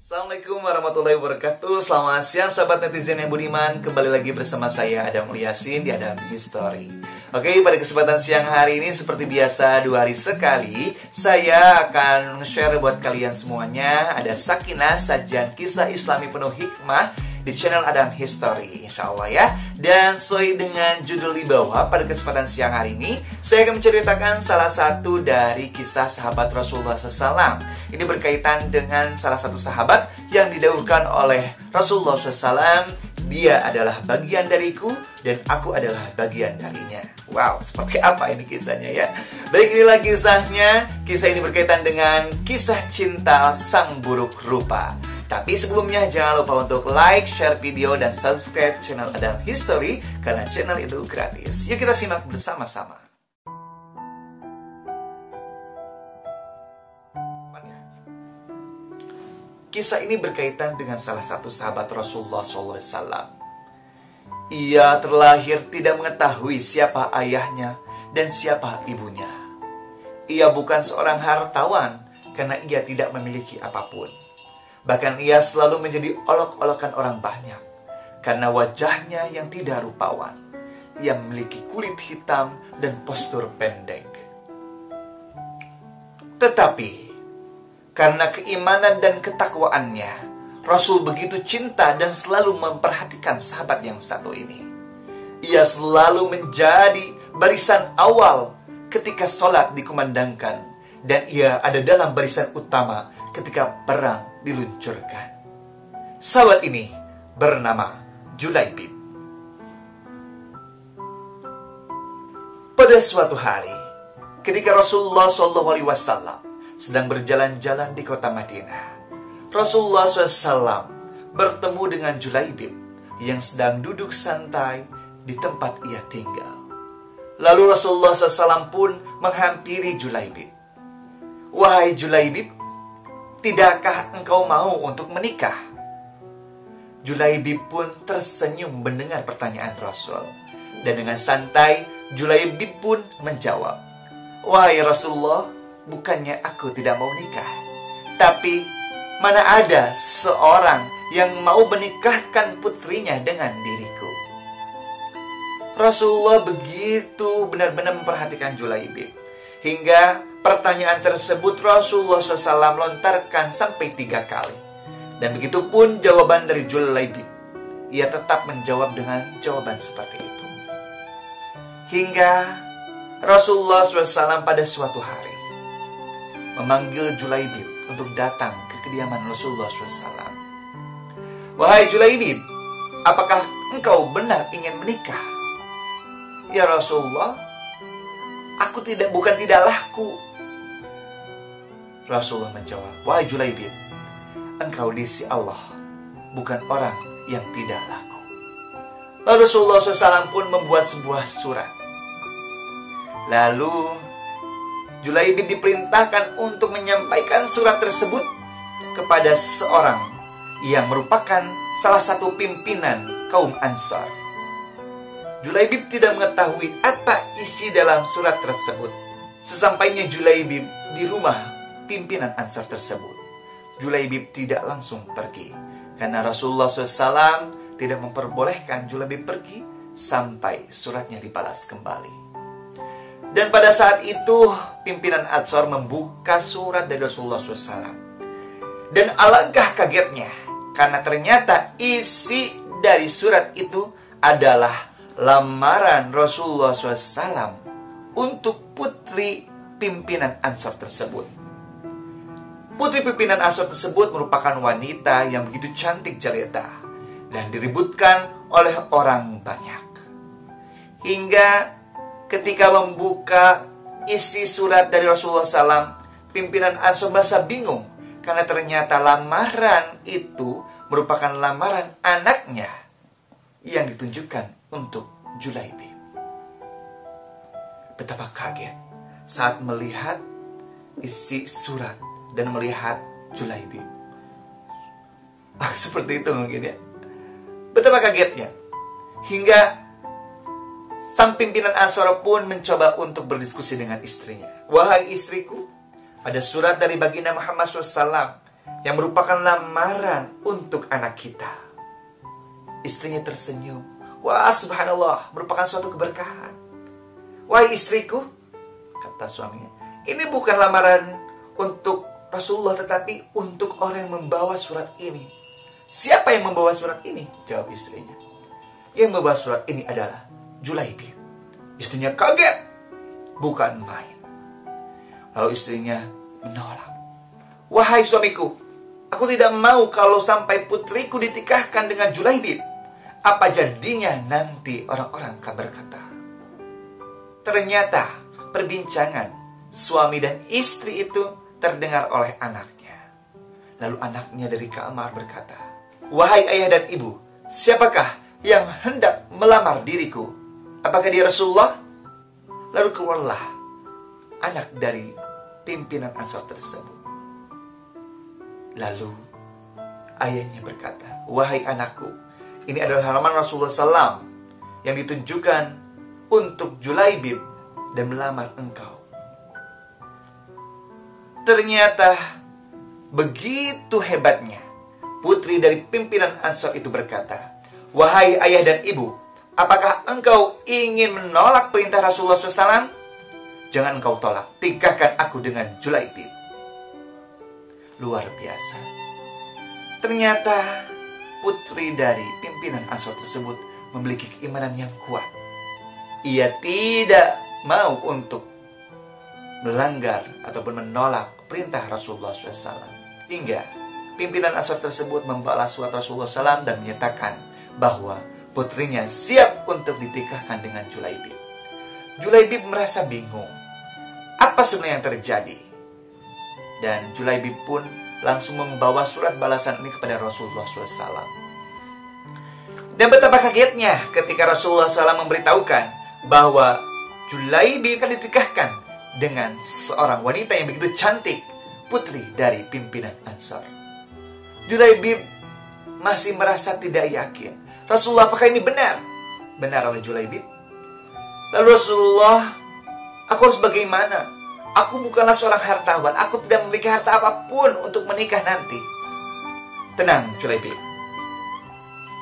Assalamualaikum warahmatullahi wabarakatuh. Selamat siang sahabat netizen yang budiman. Kembali lagi bersama saya Adam Mulyasin di Adam History. Oke, pada kesempatan siang hari ini seperti biasa 2 hari sekali saya akan share buat kalian semuanya. Ada Sakinah, sajian kisah Islami penuh hikmah di channel Adam History, insya Allah ya. Dan sesuai dengan judul di bawah, pada kesempatan siang hari ini saya akan menceritakan salah satu dari kisah sahabat Rasulullah SAW. Ini berkaitan dengan salah satu sahabat yang didahulukan oleh Rasulullah SAW. Dia adalah bagian dariku dan aku adalah bagian darinya. Wow, seperti apa ini kisahnya ya? Baik, inilah kisahnya. Kisah ini berkaitan dengan kisah cinta sang buruk rupa. Tapi sebelumnya jangan lupa untuk like, share video, dan subscribe channel Adam History karena channel itu gratis. Yuk kita simak bersama-sama. Kisah ini berkaitan dengan salah satu sahabat Rasulullah SAW. Ia terlahir tidak mengetahui siapa ayahnya dan siapa ibunya. Ia bukan seorang hartawan karena ia tidak memiliki apapun. Bahkan ia selalu menjadi olok-olokan orang banyak karena wajahnya yang tidak rupawan. Ia memiliki kulit hitam dan postur pendek. Tetapi karena keimanan dan ketakwaannya, Rasul begitu cinta dan selalu memperhatikan sahabat yang satu ini. Ia selalu menjadi barisan awal ketika sholat dikumandangkan, dan ia ada dalam barisan utama ketika perang diluncurkan. Sahabat ini bernama Julaibib. Pada suatu hari, ketika Rasulullah SAW sedang berjalan-jalan di kota Madinah, Rasulullah SAW bertemu dengan Julaibib yang sedang duduk santai di tempat ia tinggal. Lalu Rasulullah SAW pun menghampiri Julaibib. "Wahai Julaibib, tidakkah engkau mau untuk menikah?" Julaibib pun tersenyum mendengar pertanyaan Rasul. Dan dengan santai, Julaibib pun menjawab, "Wahai Rasulullah, bukannya aku tidak mau nikah, tapi mana ada seorang yang mau menikahkan putrinya dengan diriku." Rasulullah begitu benar-benar memperhatikan Julaibib, hingga pertanyaan tersebut Rasulullah SAW lontarkan sampai 3 kali. Dan begitu pun jawaban dari Julaibib. Ia tetap menjawab dengan jawaban seperti itu. Hingga Rasulullah SAW pada suatu hari memanggil Julaibib untuk datang ke kediaman Rasulullah SAW. "Wahai Julaibib, apakah engkau benar ingin menikah?" "Ya Rasulullah, aku bukan tidak laku." Rasulullah menjawab, "Wahai Julaibib, engkau di sisi Allah bukan orang yang tidak laku." Lalu Rasulullah SAW pun membuat sebuah surat. Lalu Julaibib diperintahkan untuk menyampaikan surat tersebut kepada seorang yang merupakan salah satu pimpinan kaum Ansar. Julaibib tidak mengetahui apa isi dalam surat tersebut. Sesampainya Julaibib di rumah pimpinan Ansar tersebut, Julaibib tidak langsung pergi karena Rasulullah SAW tidak memperbolehkan Julaibib pergi sampai suratnya dibalas kembali. Dan pada saat itu pimpinan Ansar membuka surat dari Rasulullah SAW. Dan alangkah kagetnya karena ternyata isi dari surat itu adalah lamaran Rasulullah SAW untuk putri pimpinan Ansar tersebut. Putri pimpinan Ansar tersebut merupakan wanita yang begitu cantik jelita dan diributkan oleh orang banyak. Hingga ketika membuka isi surat dari Rasulullah SAW, pimpinan Ansar merasa bingung karena ternyata lamaran itu merupakan lamaran anaknya yang ditunjukkan untuk Julaibib. Betapa kaget saat melihat isi surat dan melihat Julaibib. Seperti itu mungkin ya. Betapa kagetnya. Hingga sang pimpinan Ansar pun mencoba untuk berdiskusi dengan istrinya. "Wahai istriku, ada surat dari baginda Muhammad SAW yang merupakan lamaran untuk anak kita. Istrinya tersenyum. Wah, subhanallah, merupakan suatu keberkahan. Wahai istriku, kata suaminya, ini bukan lamaran untuk Rasulullah, tetapi untuk orang yang membawa surat ini. Siapa yang membawa surat ini? Jawab istrinya. Yang membawa surat ini adalah Julaibib. Istrinya kaget, bukan main. Lalu istrinya menolak. Wahai suamiku, aku tidak mau kalau sampai putriku ditikahkan dengan Julaibib. Apa jadinya nanti orang-orang akan berkata. Ternyata perbincangan suami dan istri itu terdengar oleh anaknya. Lalu anaknya dari kamar berkata, wahai ayah dan ibu, siapakah yang hendak melamar diriku? Apakah dia Rasulullah? Lalu keluarlah anak dari pimpinan Ansar tersebut. Lalu ayahnya berkata, wahai anakku, ini adalah halaman Rasulullah SAW yang ditunjukkan untuk Julaibib dan melamar engkau. Ternyata begitu hebatnya, putri dari pimpinan Ansar itu berkata, wahai ayah dan ibu, apakah engkau ingin menolak perintah Rasulullah SAW? Jangan engkau tolak, tikahkan aku dengan Julaibib. Luar biasa. Ternyata putri dari pimpinan Ansar tersebut memiliki keimanan yang kuat. Ia tidak mau untuk melanggar ataupun menolak perintah Rasulullah SAW. Hingga pimpinan Ansar tersebut membalas surat Rasulullah SAW dan menyatakan bahwa putrinya siap untuk ditikahkan dengan Julaibib. Julaibib merasa bingung. Apa sebenarnya yang terjadi? Dan Julaibib pun langsung membawa surat balasan ini kepada Rasulullah SAW. Dan betapa kagetnya ketika Rasulullah SAW memberitahukan bahwa Julaibib akan ditikahkan dengan seorang wanita yang begitu cantik, putri dari pimpinan Ansar. Julaibib masih merasa tidak yakin. Rasulullah, apakah ini benar? Benar oleh Julaibib. Lalu Rasulullah, aku harus bagaimana? Aku bukanlah seorang hartawan. Aku tidak memiliki harta apapun untuk menikah nanti. Tenang, Julaibib.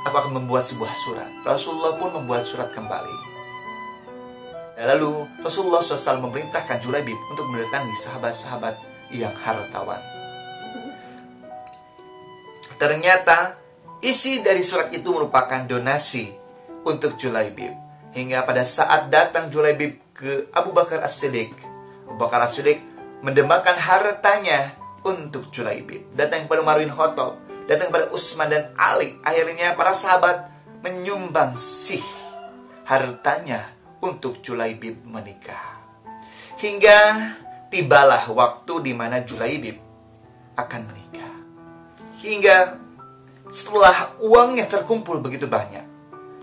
Aku akan membuat sebuah surat. Rasulullah pun membuat surat kembali. Lalu Rasulullah SAW memerintahkan Julaibib untuk mendatangi sahabat-sahabat yang hartawan. Ternyata isi dari surat itu merupakan donasi untuk Julaibib. Hingga pada saat datang Julaibib ke Abu Bakar As-Siddiq, Abu Bakar As-Siddiq mendemakan hartanya untuk Julaibib. Datang kepada Umar bin Khattab, datang kepada Utsman dan Ali. Akhirnya para sahabat menyumbang sih hartanya untuk Julaibib menikah. Hingga tibalah waktu di mana Julaibib akan menikah. Hingga setelah uangnya terkumpul begitu banyak,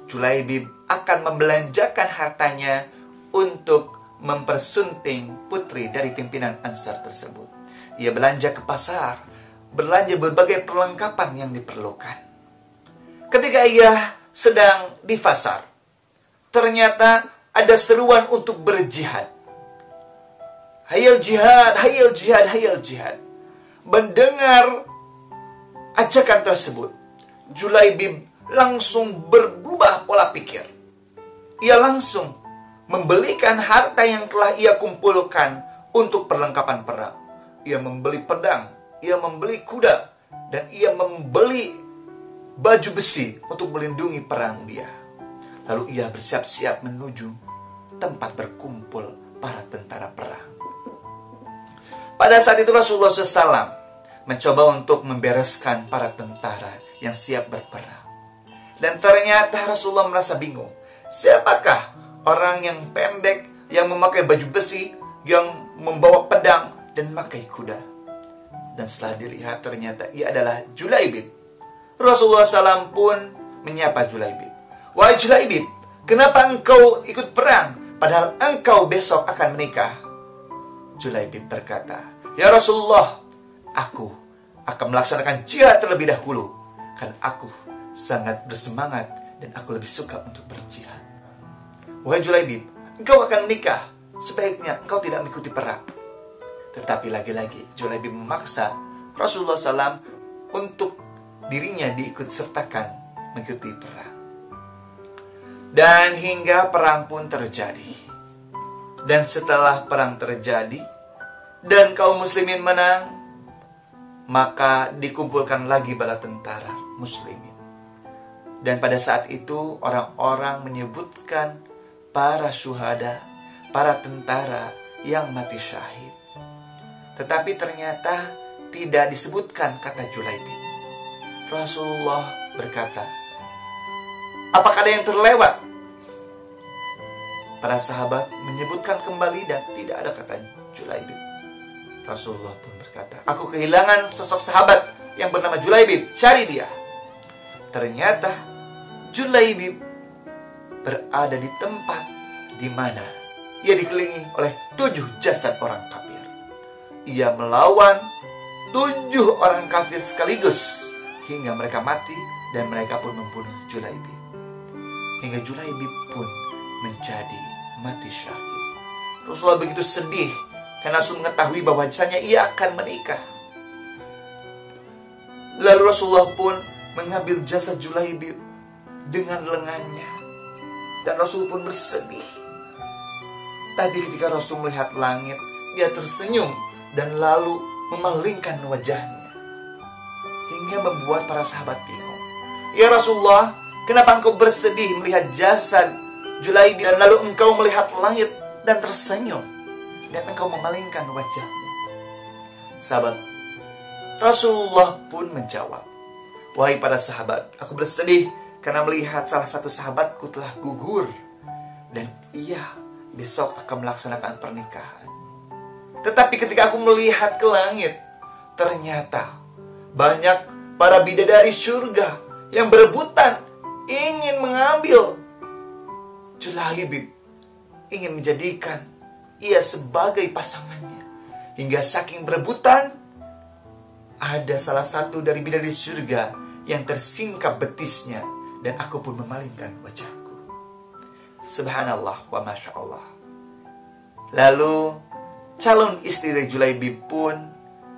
Julaibib akan membelanjakan hartanya untuk mempersunting putri dari pimpinan Ansar tersebut. Ia belanja ke pasar, belanja berbagai perlengkapan yang diperlukan. Ketika ia sedang di pasar, ternyata ada seruan untuk berjihad. Hayal jihad, hayal jihad, hayal jihad. Mendengar ajakan tersebut, Julaibib langsung berubah pola pikir. Ia langsung membelikan harta yang telah ia kumpulkan untuk perlengkapan perang. Ia membeli pedang, ia membeli kuda, dan ia membeli baju besi untuk melindungi perang dia. Lalu ia bersiap-siap menuju tempat berkumpul para tentara perang. Pada saat itu Rasulullah SAW mencoba untuk membereskan para tentara yang siap berperang. Dan ternyata Rasulullah merasa bingung. Siapakah orang yang pendek, yang memakai baju besi, yang membawa pedang dan memakai kuda? Dan setelah dilihat ternyata ia adalah Julaibib. Rasulullah SAW pun menyapa Julaibib. Wahai Julaibib, kenapa engkau ikut perang padahal engkau besok akan menikah? Julaibib berkata, ya Rasulullah, aku akan melaksanakan jihad terlebih dahulu karena aku sangat bersemangat dan aku lebih suka untuk berjihad. Wahai Julaibib, engkau akan menikah, sebaiknya engkau tidak mengikuti perang. Tetapi lagi-lagi Julaibib memaksa Rasulullah SAW untuk dirinya diikut sertakan mengikuti perang. Dan hingga perang pun terjadi. Dan setelah perang terjadi dan kaum muslimin menang, maka dikumpulkan lagi bala tentara muslimin. Dan pada saat itu orang-orang menyebutkan para syuhada, para tentara yang mati syahid. Tetapi ternyata tidak disebutkan kata Julaibib. Rasulullah berkata, apakah ada yang terlewat? Para sahabat menyebutkan kembali dan tidak ada kata Julaibib. Rasulullah pun berkata, aku kehilangan sosok sahabat yang bernama Julaibib, cari dia. Ternyata Julaibib berada di tempat di mana ia dikelilingi oleh 7 jasad orang kafir. Ia melawan 7 orang kafir sekaligus hingga mereka mati dan mereka pun membunuh Julaibib. Hingga Julaibib pun menjadi mati syahid. Rasulullah begitu sedih karena Rasul mengetahui bahwasanya ia akan menikah. Lalu Rasulullah pun mengambil jasad Julaibib dengan lengannya dan Rasul pun bersedih. Tapi ketika Rasul melihat langit, dia tersenyum dan lalu memalingkan wajahnya hingga membuat para sahabat bingung. Ya Rasulullah, kenapa engkau bersedih melihat jasad Julaibib dan lalu engkau melihat langit dan tersenyum dan engkau memalingkan wajahmu? Sahabat, Rasulullah pun menjawab, wahai para sahabat, aku bersedih karena melihat salah satu sahabatku telah gugur dan ia besok akan melaksanakan pernikahan. Tetapi ketika aku melihat ke langit, ternyata banyak para bidadari surga yang berebutan ingin mengambil Julaibib, ingin menjadikan ia sebagai pasangannya. Hingga saking berebutan, ada salah satu dari bidadari surga yang tersingkap betisnya dan aku pun memalingkan wajahku. Subhanallah wa masya Allah. Lalu calon istri dari Julaibib pun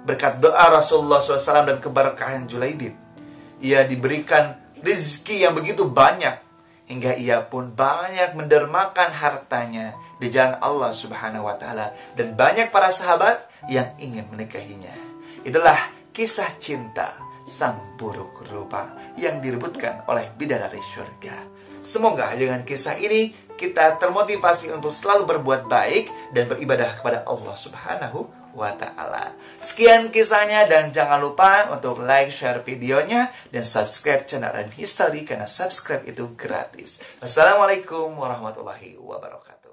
berkat doa Rasulullah SAW dan keberkahan Julaibib, ia diberikan rezeki yang begitu banyak hingga ia pun banyak mendermakan hartanya di jalan Allah Subhanahu wa taala dan banyak para sahabat yang ingin menikahinya. Itulah kisah cinta sang buruk rupa yang direbutkan oleh bidadari surga. Semoga dengan kisah ini kita termotivasi untuk selalu berbuat baik dan beribadah kepada Allah Subhanahu wa ta'ala. Sekian kisahnya dan jangan lupa untuk like, share videonya dan subscribe channel dan history karena subscribe itu gratis. Assalamualaikum warahmatullahi wabarakatuh.